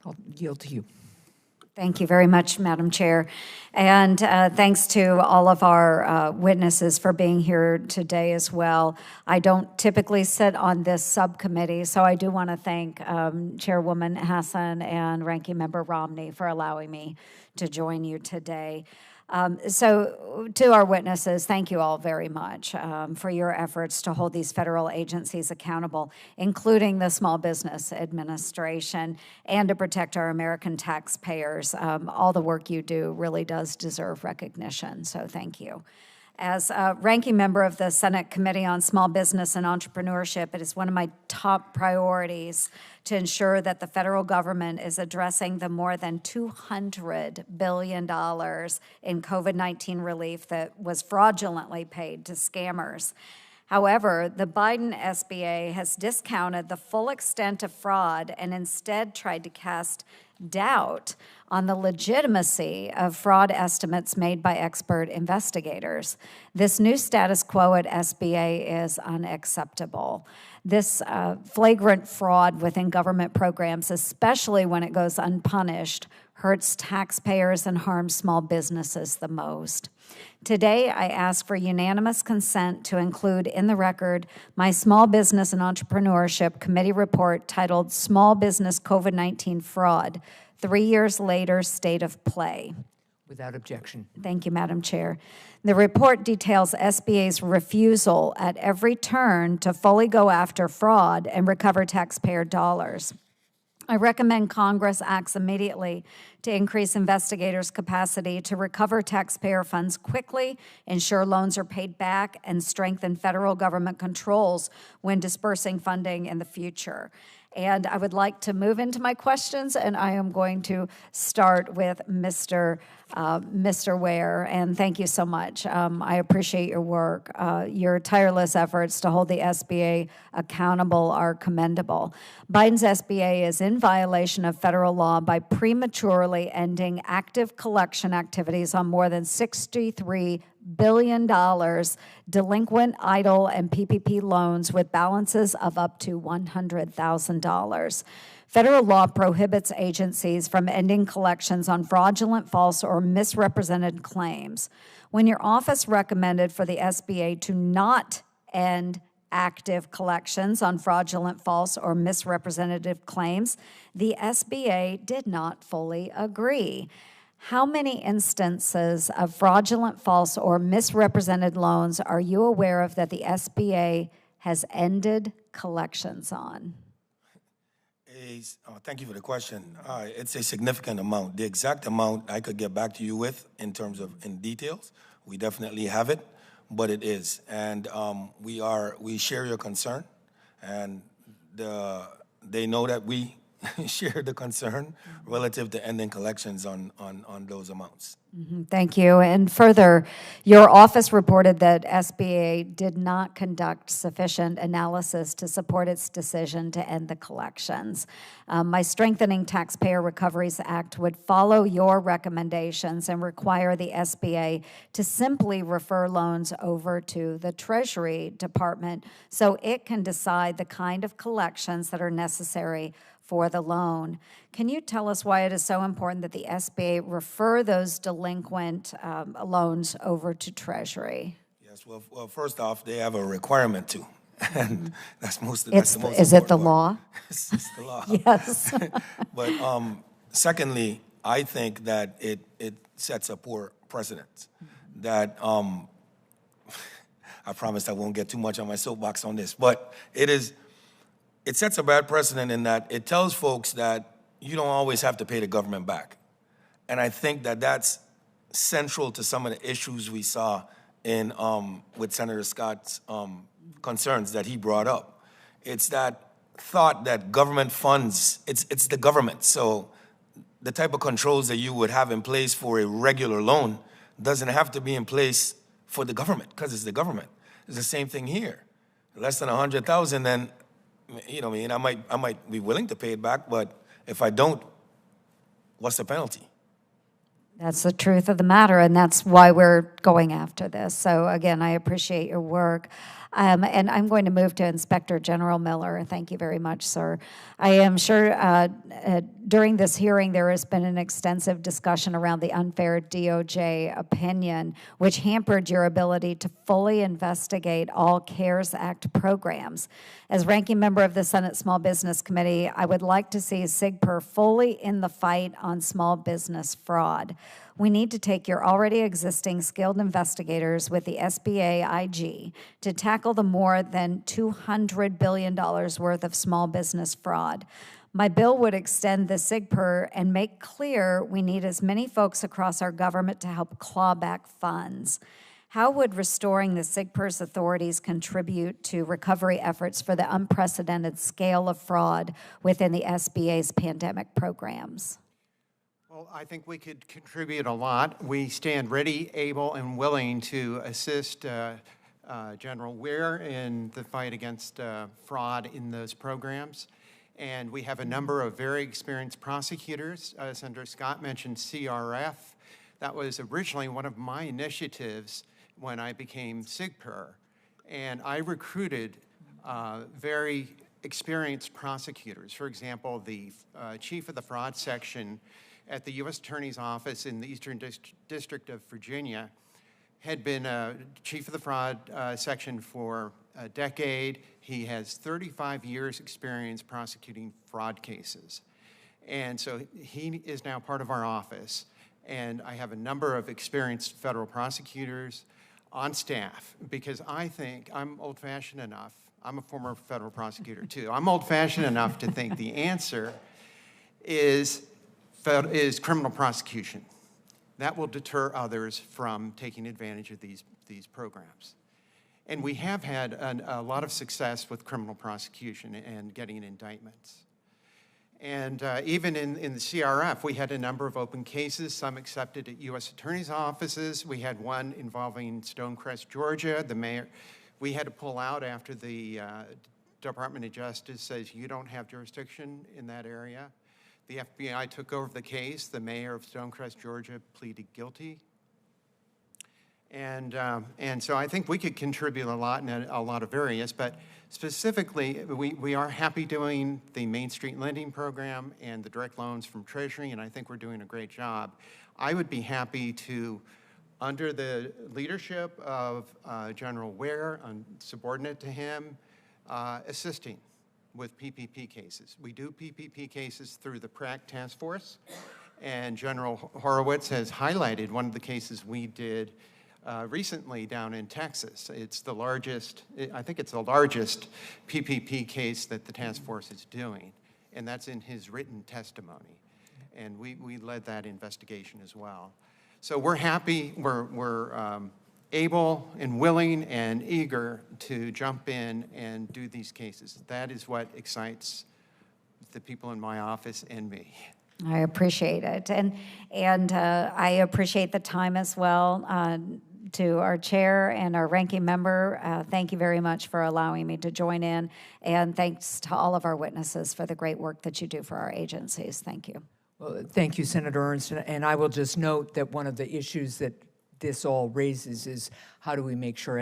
I'll yield to you. Thank you very much, Madam Chair. And thanks to all of our witnesses for being here today as well. I don't typically sit on this subcommittee, so I do want to thank Chairwoman Hassan and Ranking Member Romney for allowing me to join you today. So to our witnesses, thank you all very much for your efforts to hold these federal agencies accountable, including the Small Business Administration, and to protect our American taxpayers. All the work you do really does deserve recognition, so thank you. As a ranking member of the Senate Committee on Small Business and Entrepreneurship, it is one of my top priorities to ensure that the federal government is addressing the more than $200 billion in COVID-19 relief that was fraudulently paid to scammers. However, the Biden SBA has discounted the full extent of fraud and instead tried to cast doubt on the legitimacy of fraud estimates made by expert investigators. This new status quo at SBA is unacceptable. This flagrant fraud within government programs, especially when it goes unpunished, hurts taxpayers and harms small businesses the most. Today, I ask for unanimous consent to include in the record my Small Business and Entrepreneurship Committee report titled Small Business COVID-19 Fraud, 3 years later, State of Play. Without objection. Thank you, Madam Chair. The report details SBA's refusal at every turn to fully go after fraud and recover taxpayer dollars. I recommend Congress acts immediately to increase investigators' capacity to recover taxpayer funds quickly, ensure loans are paid back, and strengthen federal government controls when dispersing funding in the future. And I would like to move into my questions, and I am going to start with Mr. Ware, and thank you so much. I appreciate your work. Your tireless efforts to hold the SBA accountable are commendable. Biden's SBA is in violation of federal law by prematurely ending active collection activities on more than $63 billion delinquent, idle, and PPP loans with balances of up to $100,000. Federal law prohibits agencies from ending collections on fraudulent, false, or misrepresented claims. When your office recommended for the SBA to not end active collections on fraudulent, false, or misrepresentative claims, the SBA did not fully agree. How many instances of fraudulent, false, or misrepresented loans are you aware of that the SBA has ended collections on? Thank you for the question. It's a significant amount. The exact amount I could get back to you with in terms of in details. We definitely have it, but it is, and we share your concern, and they know that we share the concern relative to ending collections on those amounts. Mm-hmm. Thank you. And further, your office reported that SBA did not conduct sufficient analysis to support its decision to end the collections. My Strengthening Taxpayer Recoveries Act would follow your recommendations and require the SBA to simply refer loans over to the Treasury Department so it can decide the kind of collections that are necessary for the loan. Can you tell us why it is so important that the SBA refer those delinquent loans over to Treasury? Yes, well, first off, they have a requirement to, and that's most. Is it the law? It's the law. Yes. But secondly, I think that it sets a poor precedent. That I promise I won't get too much on my soapbox on this, but it sets a bad precedent in that it tells folks that you don't always have to pay the government back. And I think that that's central to some of the issues we saw in with Senator Scott's concerns that he brought up. It's that thought that government funds, it's the government. So the type of controls that you would have in place for a regular loan doesn't have to be in place for the government because it's the government. It's the same thing here. Less than 100,000, then you know, I might be willing to pay it back, but if I don't, what's the penalty? That's the truth of the matter, and that's why we're going after this. So again, I appreciate your work. And I'm going to move to Inspector General Miller. Thank you very much, sir. I am sure during this hearing there has been an extensive discussion around the unfair DOJ opinion, which hampered your ability to fully investigate all CARES Act programs. As ranking member of the Senate Small Business Committee, I would like to see SIGPER fully in the fight on small business fraud. We need to take your already existing skilled investigators with the SBA IG to tackle the more than $200 billion worth of small business fraud. My bill would extend the SIGPER and make clear we need as many folks across our government to help claw back funds. How would restoring the SIGPER's authorities contribute to recovery efforts for the unprecedented scale of fraud within the SBA's pandemic programs? Well, I think we could contribute a lot. We stand ready, able, and willing to assist General Weir in the fight against fraud in those programs. And we have a number of very experienced prosecutors. Senator Scott mentioned CRF. That was originally one of my initiatives when I became SIGPER. And I recruited very experienced prosecutors. For example, the chief of the fraud section at the U.S. Attorney's Office in the Eastern District of Virginia had been chief of the fraud section for a decade. He has 35 years experience prosecuting fraud cases. And so he is now part of our office. And I have a number of experienced federal prosecutors on staff because I think I'm old-fashioned enough. I'm a former federal prosecutor too. I'm old-fashioned enough to think the answer is criminal prosecution. That will deter others from taking advantage of these programs. And we have had a lot of success with criminal prosecution and getting indictments. And even in the CRF, we had a number of open cases, some accepted at U.S. attorneys' offices. We had one involving Stonecrest, Georgia. The mayor, we had to pull out after the Department of Justice says you don't have jurisdiction in that area. The FBI took over the case. The mayor of Stonecrest, Georgia, pleaded guilty. And so I think we could contribute a lot in a lot of areas, but specifically, we are happy doing the Main Street Lending Program and the direct loans from Treasury, and I think we're doing a great job. I would be happy to, under the leadership of General Weir, subordinate to him, assisting with PPP cases. We do PPP cases through the PRAC task force, and General Horowitz has highlighted one of the cases we did recently down in Texas. It's the largest, I think it's the largest PPP case that the task force is doing, and that's in his written testimony. And we led that investigation as well. So we're happy, we're able and willing and eager to jump in and do these cases. That is what excites the people in my office and me. I appreciate it. And I appreciate the time as well. To our chair and our ranking member, thank you very much for allowing me to join in. And thanks to all of our witnesses for the great work that you do for our agencies. Thank you. Well, thank you, Senator Ernst. And I will just note that one of the issues that this all raises is how do we make sure